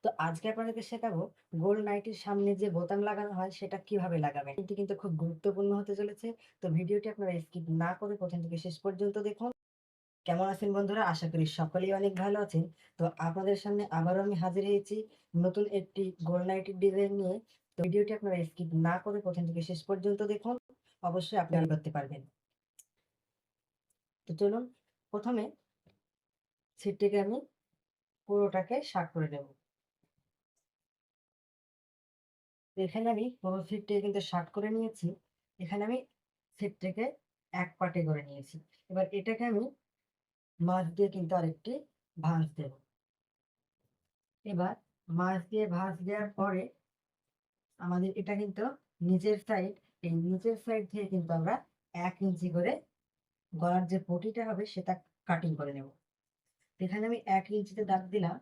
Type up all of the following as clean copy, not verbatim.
তো আজকে আপনাদেরকে শেখাবো গোল নাইটির সামনে যে বোতাম লাগানো হয় সেটা কিভাবে লাগাবেন। এটি কিন্তু খুব গুরুত্বপূর্ণ হতে চলেছে। তো ভিডিওটি আপনারা স্কিপ না করে প্রথম থেকে শেষ পর্যন্ত দেখুন। কেমন আছেন বন্ধুরা? আশা করি সকলেই অনেক ভালো আছেন। তো আপনাদের সামনে আবারও আমি হাজির হয়েছি নতুন একটি গোল নাইটির ডিজাইন নিয়ে। তো ভিডিওটি আপনারা স্কিপ না করে প্রথম থেকে শেষ পর্যন্ত দেখুন। অবশ্যই আপনি করতে পারবেন। তো চলুন প্রথমে ছিটটিকে আমি পুরোটাকে শার্ট করে নেব। তো এখানে আমি পুরো ছিটটিকে কিন্তু শার্ট করে নিয়েছি। এখানে আমি ছিটটিকে এক পাটে করে নিয়েছি। এবার এটাকে আমি মাছ দিয়ে কিন্তু আরেকটি ভাঁজ দেব। এবার মাছ দিয়ে ভাঁজ দেওয়ার পরে আমাদের এটা কিন্তু নিচের সাইড, এই নিচের সাইড থেকে কিন্তু আমরা ১ ইঞ্চি করে গলার যে পটিটা হবে সেটা কাটিং করে নেব। এখানে আমি ১ ইঞ্চিতে দাগ দিলাম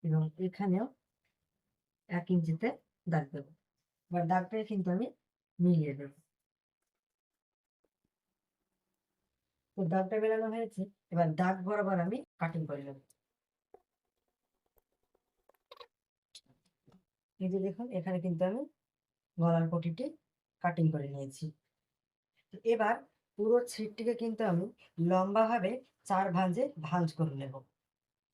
এবং এখানেও ১ ইঞ্চিতে দাগ দেব। এবার দাগটাকে কিন্তু আমি মিলিয়ে দেব। তো দাগটা বেরানো হয়েছে। এবার দাগ বরাবর আমি কাটিং করে নেব। এই যে দেখুন এখানে কিন্তু আমি গলার পটিটি কাটিং করে নিয়েছি। তো এবার পুরো ছিটটিকে কিন্তু আমি লম্বাভাবে ৪ ভাঁজে ভাঁজ করে নেব।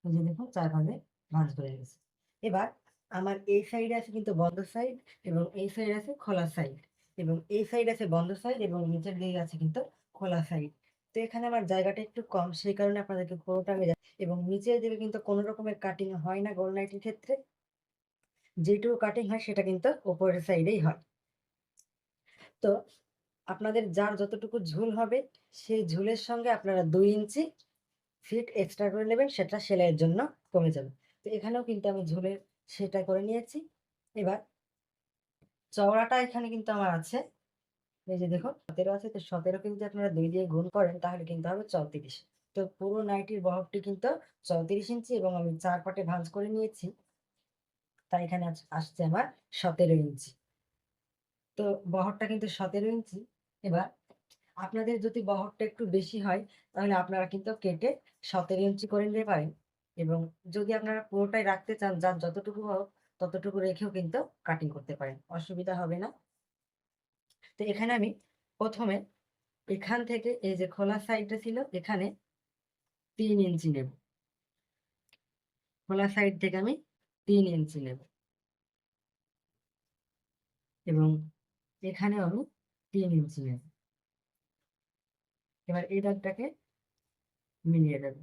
এই যে দেখুন ৪ ভাঁজে ভাঁজ করে নিয়েছি। এবার আমার এই সাইডে আছে কিন্তু বন্ধ সাইড এবং এই সাইড আছে খোলা সাইড এবং এই সাইড আছে বন্ধ সাইড এবং নিচের দিকে আছে কিন্তু খোলা সাইড। তো এখানে আমার জায়গাটা একটু কম, সেই কারণে আপনাদেরকে পুরোটা আমি এবং নিচের দিকে কিন্তু কোনো রকমের কাটিং হয় না গোল নাইটির ক্ষেত্রে। যেটুকু কাটিং হয় সেটা কিন্তু উপরের সাইডেই হয়। তো আপনাদের যার যতটুকু ঝুল হবে সেই ঝুলের সঙ্গে আপনারা ২ ইঞ্চি ফিট এক্সট্রা করে নেবেন, সেটা সেলাইয়ের জন্য কমে যাবে। তো এখানেও কিন্তু আমি ঝুলের সেটা করে নিয়েছি। এবার চওড়াটা এখানে কিন্তু আমার আছে, এই যে দেখুন ১৭ আছে। তো ১৭ কিন্তু আপনারা ২ দিয়ে গুণ করেন তাহলে কিন্তু হবে ৩৪। তো পুরো নাইটির বহরটি কিন্তু ৩৪ ইঞ্চি এবং আমি ৪ পাটে ভাঁজ করে নিয়েছি। তাই এখানে আসছে আমার ১৭ ইঞ্চি। তো বহরটা কিন্তু ১৭ ইঞ্চি। এবার আপনাদের যদি বহরটা একটু বেশি হয় তাহলে আপনারা কিন্তু কেটে ১৭ ইঞ্চি করে নিতে পারেন এবং যদি আপনারা পুরোটাই রাখতে চান যার যতটুকু হোক ততটুকু রেখেও কিন্তু কাটিং করতে পারেন, অসুবিধা হবে না। তো এখানে আমি প্রথমে এখান থেকে এই যে খোলা সাইডটা ছিল এখানে ৩ ইঞ্চি নেব। খোলা সাইড থেকে আমি ৩ ইঞ্চি নেব এবং এখানেও আমি ৩ ইঞ্চি নেব। এবার এই দাগটাকে মিলিয়ে দেব।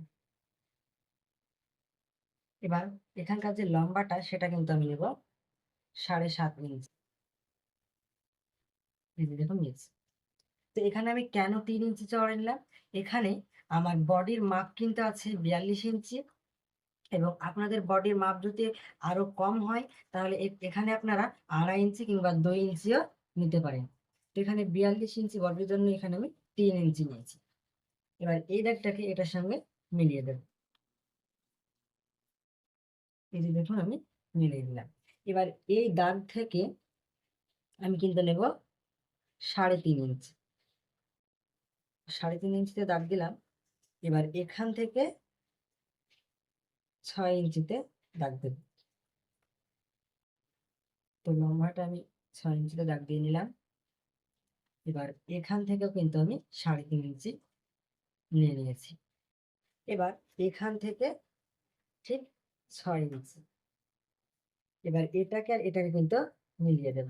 এবার এখানকার যে লম্বাটা সেটা কিন্তু আমি নেব ৭.৫ ইঞ্চি। এই যে দেখুন নিয়েছি। তো এখানে আমি কেন ৩ ইঞ্চি চওড়া নিলাম? এখানে আমার বডির মাপ কিন্তু আছে ৪২ ইঞ্চি এবং আপনাদের বডির মাপ যদি আরো কম হয় তাহলে এখানে আপনারা ২.৫ ইঞ্চি কিংবা ২ ইঞ্চিও নিতে পারেন। তো এখানে ৪২ ইঞ্চি বডির জন্য এখানে আমি ৩ ইঞ্চি নিয়েছি। এবার এই দাগটাকে এটার সঙ্গে মিলিয়ে দেব। এই যে দেখুন আমি মিলিয়ে দিলাম। এবার এই দাগ থেকে আমি কিন্তু নেব ৩.৫ ইঞ্চি। ৩.৫ ইঞ্চিতে দাগ দিলাম। এবার এখান থেকে ৬ ইঞ্চিতে দাগ দেব। তো লম্বাটা আমি ৬ ইঞ্চিতে দাগ দিয়ে নিলাম। এবার এখান থেকেও কিন্তু আমি ৩.৫ ইঞ্চি নিয়ে নিয়েছি। এবার এখান থেকে ঠিক ৬ ইঞ্চি। এবার এটাকে আর এটাকে কিন্তু মিলিয়ে দেব।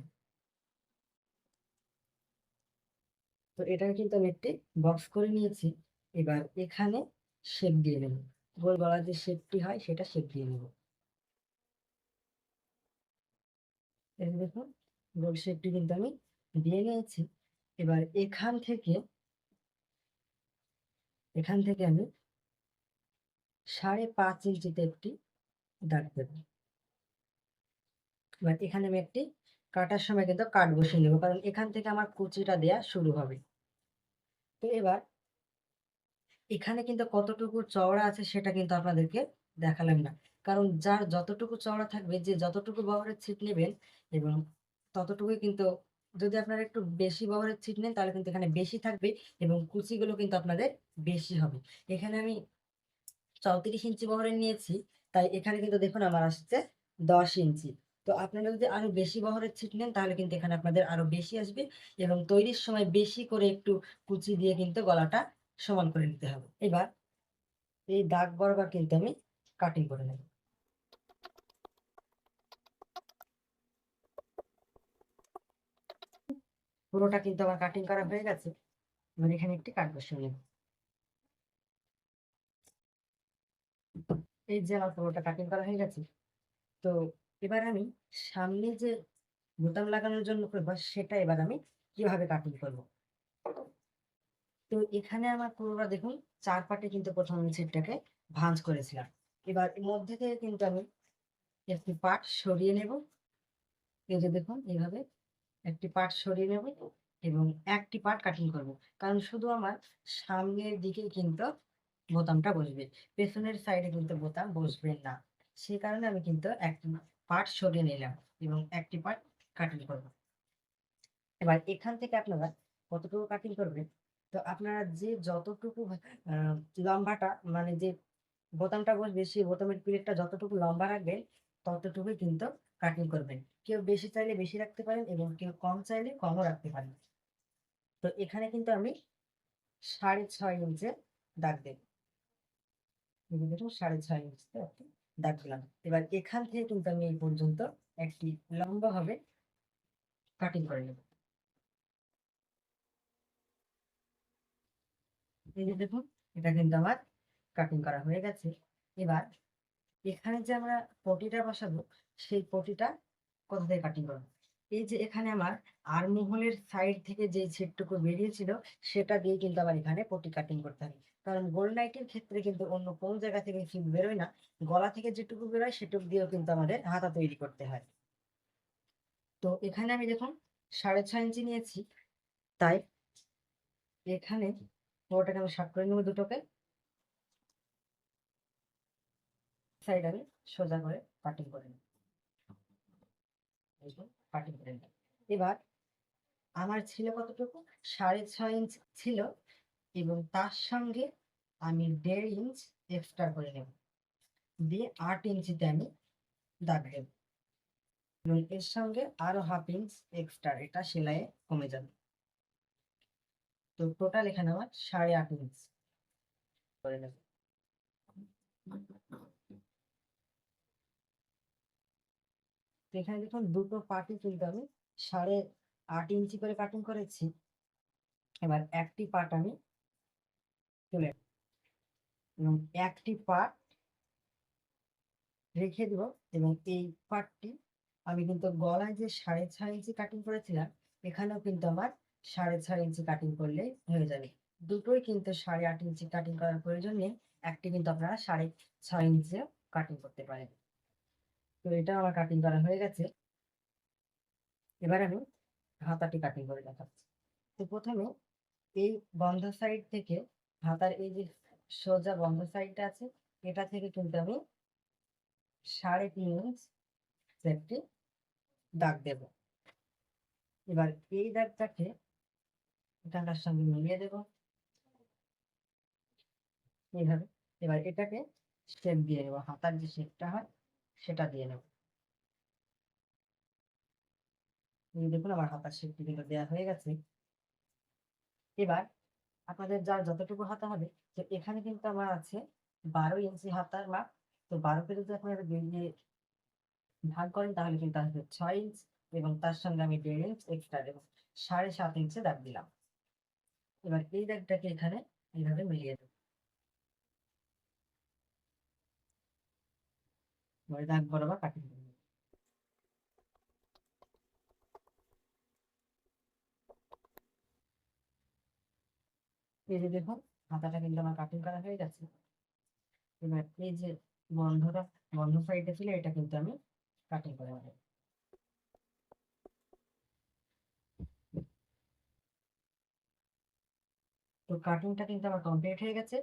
তো এটাকে কিন্তু আমি একটি বক্স করে নিয়েছি। এবার এখানে শেপ দিয়ে নেব। গোল গলার যে শেপটি হয় সেটা শেপ দিয়ে নেব। এই যে দেখুন গোল শেপটি কিন্তু আমি দিয়ে নিয়েছি। এবার এখান থেকে আমি ৫.৫ ইঞ্চিতে একটি দাগ দেব। এবার এখানে আমি একটি কাটার সময় কিন্তু কাট বসিয়ে নেব, কারণ এখান থেকে আমার কুচিটা দেয়া শুরু হবে। তো এবার এখানে কিন্তু কতটুকু চওড়া আছে সেটা কিন্তু আপনাদেরকে দেখালাম না, কারণ যার যতটুকু চওড়া থাকবে, যে যতটুকু বহরের ছিট নেবেন এবং ততটুকুই কিন্তু, যদি আপনারা একটু বেশি বহরের ছিট নেন তাহলে কিন্তু এখানে বেশি থাকবে এবং কুচিগুলো কিন্তু আপনাদের বেশি হবে। এখানে আমি ৩৪ ইঞ্চি বহরের নিয়েছি তাই এখানে কিন্তু দেখুন আমার আসছে 10 ইঞ্চি। তো আপনারা যদি আরো বেশি বহরের ছিট নেন তাহলে কিন্তু এখানে আপনাদের আরো বেশি আসবে, এবং তৈরির সময় বেশি করে একটু কুচি দিয়ে কিন্তু গলাটা সমান করে নিতে হবে। এবার এই দাগ বরাবর কিন্তু আমি কাটিং করে নেব। পুরোটা কিন্তু আমার কাটিং করা হয়ে গেছে। এবার এখানে একটি কাট বসিয়ে নেব। এই যে আমার পুরোটা কাটিং করা হয়ে গেছে। তো এবার আমি সামনে যে বোতাম লাগানোর জন্য করবো সেটা এবার আমি কিভাবে কাটিং করব। তো এখানে আমার পুরোটা দেখুন 4 পার্টে কিন্তু প্রথম আমি ছিটটাকে ভাঁজ করেছিলাম। এবার এর মধ্যে থেকে কিন্তু আমি একটি পার্ট সরিয়ে নেব। এই যে দেখুন এইভাবে একটি পার্ট সরিয়ে নেব এবং একটি পার্ট কাটিং করব। কারণ শুধু আমার সামনের দিকেই কিন্তু বোতামটা বসবে, পেছনের সাইডে কিন্তু বোতাম বসবে না। সেই কারণে আমি কিন্তু একটি পার্ট সরিয়ে নিলাম এবং একটি পার্ট কাটিং করব। এবার এখান থেকে আপনারা কতটুকু কাটিং করবেন, তো আপনারা যে যতটুকু লম্বাটা মানে যে বোতামটা বসবে সেই বোতামের পিরিয়ডটা যতটুকু লম্বা রাখবেন ততটুকুই কিন্তু কাটিং করবেন। কেউ বেশি চাইলে বেশি রাখতে পারেন এবং কেউ কম চাইলে কমও রাখতে পারেন। তো এখানে কিন্তু আমি 6.5 ইঞ্চে দাগ দেব। দেখুন 6.5 ইঞ্চিতে একটি দাগ দিলাম। এবার এখান থেকে কিন্তু আমি এই পর্যন্ত একটি লম্বা ভাবে কাটিং করে নেব। এই যে দেখুন এটা কিন্তু আমার কাটিং করা হয়ে গেছে। এবার এখানে যে আমরা পটিটা বসাবো সেই পটিটা কোথা থেকে কাটিং করবো। এই যে এখানে আমার আর্মহোলের সাইড থেকে যে ছেদটুকু বেরিয়েছিল সেটা দিয়ে কিন্তু আমার এখানে পটি কাটিং করতে হবে। কারণ গোল নাইটের ক্ষেত্রে কিন্তু অন্য কোনো জায়গা থেকে ফিট বেরোয় না, গলা থেকে যেটুকু বেরোয় সেটুকু দিয়েও কিন্তু আমাদের হাতা তৈরি করতে হয়। তো এখানে আমি দেখুন 6.5 ইঞ্চি নিয়েছি, তাই এখানে পুরোটাকে আমি শার্ট করে নেবো দুটোকে। সাইড আমি সোজা করে কাটিং করে নেব। কাটিং করে নিলাম। এবার আমার ছিল কতটুকু, 6.5 ইঞ্চ ছিল, এবং তার সঙ্গে আমি 1.5 ইঞ্চ এক্সট্রা করে নেব, দিয়ে 8 ইঞ্চিতে আমি দাগ দেব এবং এর সঙ্গে আরো 1/2 ইঞ্চ এক্সট্রা, এটা সেলাইয়ে কমে যাবে। তো টোটাল এখানে আমার 8.5 ইঞ্চ করে নেব। তো এখানে দেখুন দুটো পার্টি কিন্তু আমি 8.5 ইঞ্চি করে কাটিং করেছি। এবার একটি পার্ট আমি তুলে এবং একটি পার্ট রেখে দেব, এবং এই পার্টটি আমি কিন্তু গলায় যে 6.5 ইঞ্চি কাটিং করেছিলাম এখানেও কিন্তু আমার 6.5 ইঞ্চি কাটিং করলেই হয়ে যাবে। দুটোই কিন্তু 8.5 ইঞ্চি কাটিং করার প্রয়োজন নেই, একটি কিন্তু আপনারা 6.5 ইঞ্চিও কাটিং করতে পারেন। তো এটা আমার কাটিং করা হয়ে গেছে। এবার আমি হাতাটি কাটিং করে দেখাচ্ছি। তো প্রথমে এই বন্ধ সাইড থেকে হাতার এই যে সোজা বন্ধ সাইডটা আছে এটা থেকে কিন্তু আমি 3.5 ইঞ্চ একটি দাগ দেব। এবার এই দাগটাকে এখানটার সঙ্গে মিলিয়ে দেব এইভাবে। এবার এটাকে শেপ দিয়ে নেবো, হাতার যে শেপটা হয় সেটা দিয়ে নেব। এই দেখুন আমার হাতার শেপটি কিন্তু দেওয়া হয়ে গেছে। এবার আপনাদের যার যতটুকু হাতা হবে, তো এখানে কিন্তু আমার আছে 12 ইঞ্চি হাতার মাপ। তো 12কে যদি আপনারা 2 দিয়ে ভাগ করেন তাহলে কিন্তু আসবে 6 ইঞ্চ, এবং তার সঙ্গে আমি 1.5 ইঞ্চ এক্সট্রা দেবো, 7.5 ইঞ্চে দাগ দিলাম। এবার এই দাগটাকে এখানে এইভাবে মিলিয়ে দেবো, দাগ বরাবর কাটিং করে নেব। এই যে দেখুন হাতাটা কিন্তু আমার কাটিং করা হয়ে গেছে। এবার এই যে বন্ধটা বন্ধ সাইডে ছিল এটা কিন্তু আমি কাটিং করে নেব। তো কাটিংটা কিন্তু আমার কমপ্লিট হয়ে গেছে।